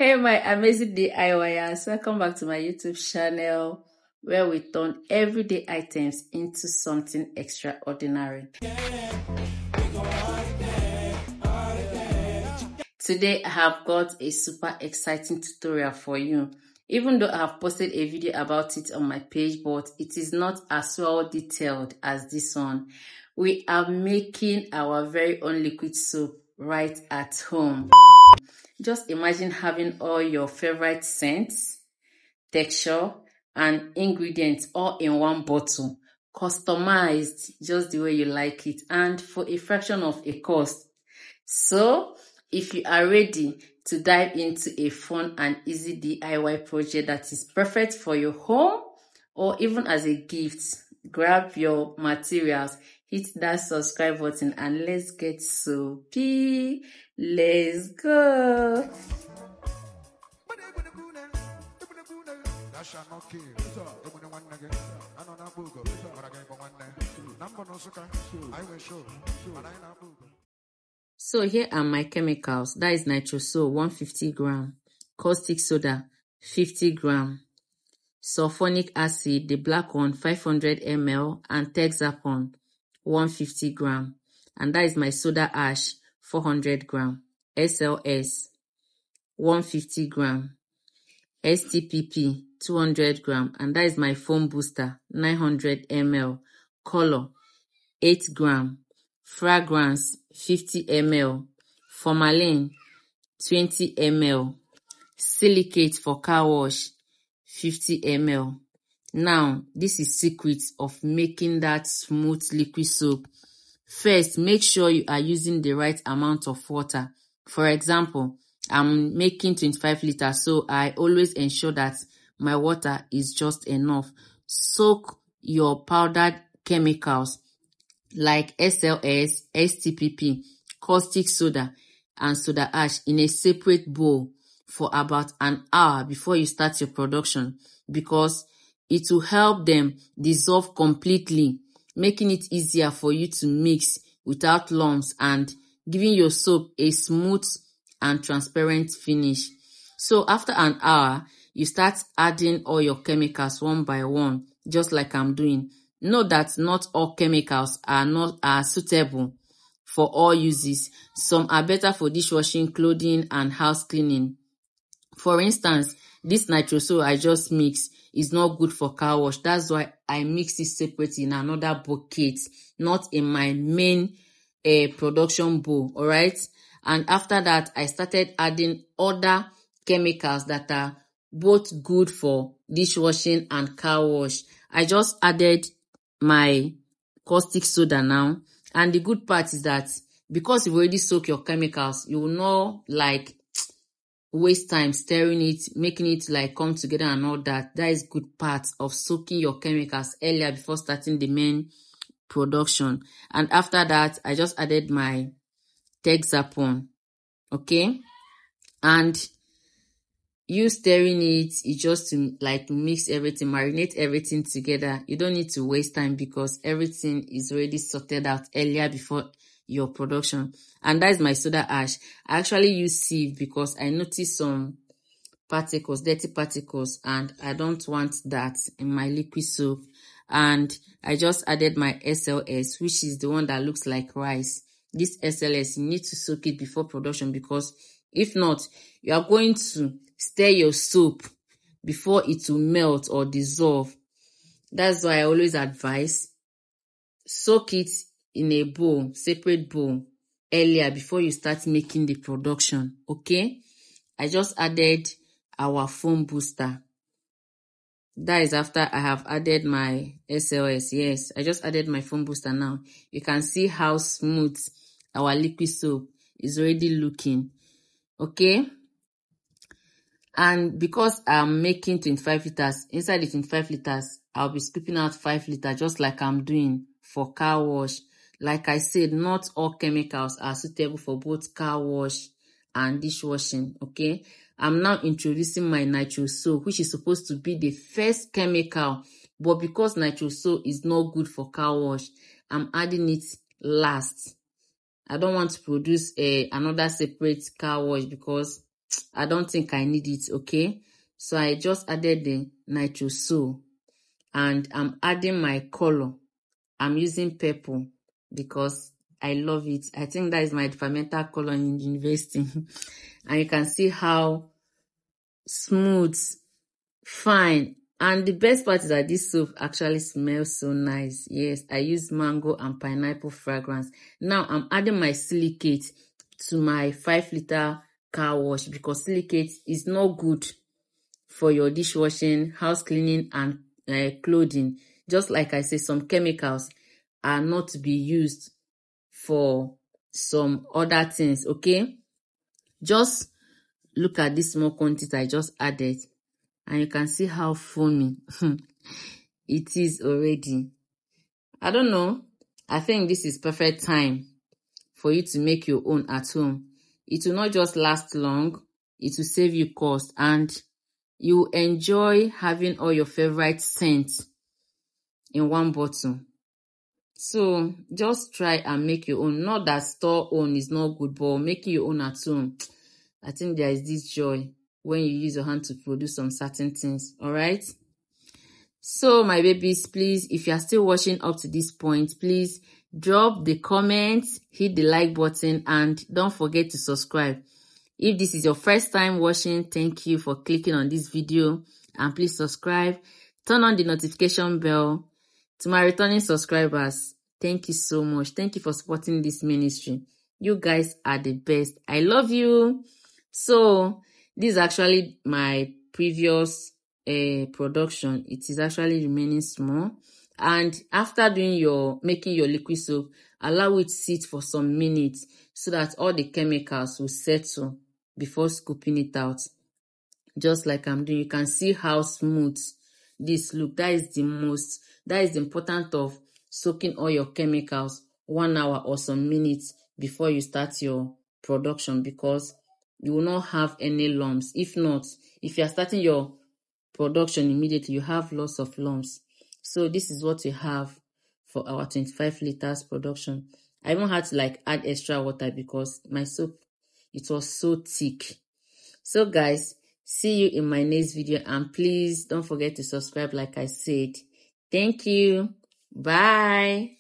Hey my amazing DIYers, welcome back to my YouTube channel where we turn everyday items into something extraordinary. Today I have got a super exciting tutorial for you. Even though I have posted a video about it on my page, but it is not as well detailed as this one. We are making our very own liquid soap right at home. Just imagine having all your favorite scents, texture, and ingredients all in one bottle, customized just the way you like it, and for a fraction of a cost. So, if you are ready to dive into a fun and easy DIY project that is perfect for your home or even as a gift, grab your materials, hit that subscribe button, and let's get soapy. Let's go. So here are my chemicals. That is Nitrosol 150 gram, Caustic Soda 50 gram, Sulphonic Acid, the black one 500 ml, and Texapon 150 gram. And that is my soda ash 400 gram, SLS 150 gram, STPP 200 gram, and that is my foam booster 900 ml, color 8 gram, fragrance 50 ml, Formalin 20 ml, Silicate for car wash 50 ml. Now, this is secrets of making that smooth liquid soap. First, make sure you are using the right amount of water. For example, I'm making 25 liters, so I always ensure that my water is just enough. Soak your powdered chemicals like SLS, STPP, caustic soda, and soda ash in a separate bowl for about an hour before you start your production, because it will help them dissolve completely, making it easier for you to mix without lumps and giving your soap a smooth and transparent finish. So after an hour, you start adding all your chemicals one by one, just like I'm doing. Note that not all chemicals are suitable for all uses. Some are better for dishwashing, clothing, and house cleaning. For instance, this Nitrosol I just mixed is not good for car wash. That's why I mix it separately in another bucket, not in my main production bowl, alright? And after that, I started adding other chemicals that are both good for dishwashing and car wash. I just added my caustic soda now, and the good part is that because you've already soaked your chemicals, you will not waste time stirring it, making it come together and all that. That is good part of soaking your chemicals earlier before starting the main production. And after that, I just added my Texapon, okay? And you stirring it is just to mix everything, marinate everything together. You don't need to waste time because everything is already sorted out earlier before your production. And that is my soda ash. I actually use sieve because I noticed some particles, dirty particles, and I don't want that in my liquid soap. And I just added my SLS, which is the one that looks like rice. This SLS, you need to soak it before production, because if not, you are going to stir your soap before it will melt or dissolve. That's why I always advise soak it in a bowl, separate bowl, earlier before you start making the production, okay? I just added our foam booster. That is after I have added my SLS. Yes, I just added my foam booster now. You can see how smooth our liquid soap is already looking, okay? And because I'm making 25 liters, inside the 25 liters, I'll be scooping out 5 liters, just like I'm doing for car wash. Like I said, not all chemicals are suitable for both car wash and dishwashing, okay? I'm now introducing my Nitrosol, which is supposed to be the first chemical, but because Nitrosol is not good for car wash, I'm adding it last. I don't want to produce another separate car wash because I don't think I need it, okay? So I just added the Nitrosol, and I'm adding my color. I'm using purple because I love it. I think that is my departmental color in university. And you can see how smooth, fine. And the best part is that this soap actually smells so nice. Yes, I use mango and pineapple fragrance. Now I'm adding my silicate to my 5-liter car wash because silicate is not good for your dishwashing, house cleaning, and clothing. Just like I say, some chemicals are not to be used for some other things, okay? Just look at this small quantity I just added, and you can see how foamy it is already. I don't know. I think this is perfect time for you to make your own at home. It will not just last long, it will save you cost, and you enjoy having all your favorite scents in one bottle. So just try and make your own. Not that store own is not good, but making your own at home, I think there is this joy when you use your hand to produce some certain things. All right. So my babies, please, if you are still watching up to this point, please drop the comments, hit the like button, and don't forget to subscribe. If this is your first time watching, thank you for clicking on this video, and please subscribe. Turn on the notification bell. To my returning subscribers, thank you so much. Thank you for supporting this ministry. You guys are the best. I love you. So this is actually my previous production. It is actually remaining small. And after making your liquid soap, allow it sit for some minutes so that all the chemicals will settle before scooping it out. Just like I'm doing, you can see how smooth this look. That is the importance of soaking all your chemicals 1 hour or some minutes before you start your production, because you will not have any lumps. If not, if you are starting your production immediately, you have lots of lumps. So this is what we have for our 25 liters production. I even had to add extra water because my soap, it was so thick. So guys, see you in my next video, and please don't forget to subscribe like I said. Thank you. Bye.